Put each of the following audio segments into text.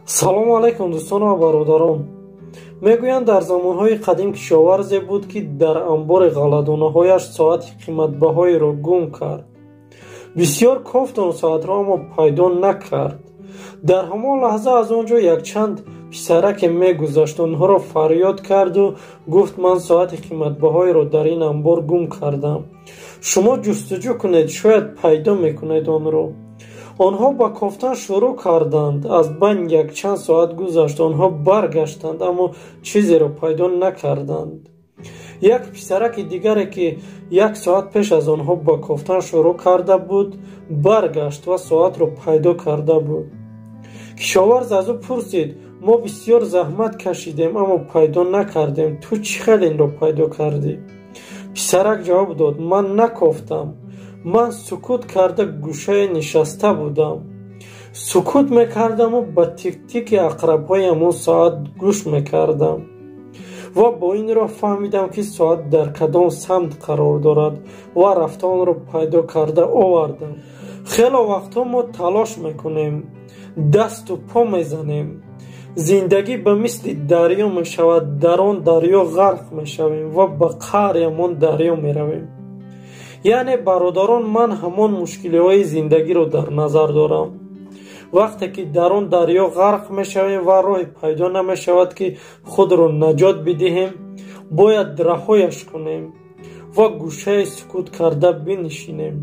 салому алайкум дӯстону ва бародарон. мегӯянд дар замонҳои қадим кишоварзе буд ки дар анбори ғалладонаҳояш соати қиматбаҳоеро гум кард. бисёр кофтону соатро аммо пайдо накард. дар ҳамон лаҳза аз он ҷо якчанд писараке мегузашт, онҳоро фарёд карду гуфт: ман соати қиматбаҳоеро дар ин анбор гум кардам. шумо ҷустуҷӯ кунед, шояд пайдо мекунед онро. онҳо ба кофтан шурӯъ карданд. аз байн якчанд соат гузашт. онҳо баргаштанд, аммо чизеро пайдо накарданд. як писараки дигаре ки 1 соат пеш аз онҳо ба кофтан шурӯъ карда буд, баргашт ва соатро пайдо карда буд. кишоварз аз ӯ пурсид: мо бисёр заҳмат кашидем, аммо пайдо накардем. ту чӣ хел инро пайдо кардӣ? писарак ҷавоб дод: ман накофтам. ман сукут карда гӯшае нишаста будам. сукут мекардаму ба тик-тики ақрабҳои ҳамон соат гӯш мекардам. ва бо ин роҳ фаҳмидам ки соат дар кадом самт қарор дорад ва рафта онро пайдо карда овардам. хело вақтҳо мо талош мекунем, дасту по мезанем. зиндагӣ ба мисли дарьё мешавад. дар он дарьё ғарқ мешавем ва ба қаъри ҳамон дарьё меравем. яъне бародарон, ман ҳамон мушкилиҳои зиндагиро дар назар дорам. вақте ки дар он дарьё ғарқ мешавем ва роҳе пайдо намешавад ки худро наҷот бидиҳем, бояд раҳояш кунем ва гӯшаи сукут карда бинишинем.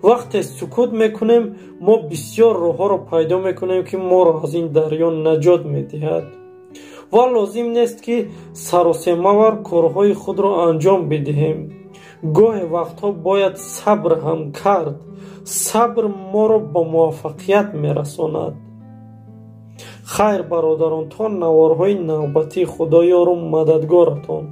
вақте сукут мекунем, мо бисёр роҳҳоро пайдо мекунем ки моро аз ин дарьё наҷот медиҳад. ва лозим нест ки саросемавар корҳои худро анҷом бидиҳем. гоҳе вақтҳо бояд сабр ҳам кард. сабр моро ба муваффақият мерасонад. хайр бародарон, то наворҳои навбатӣ. худоёру мададгоратон.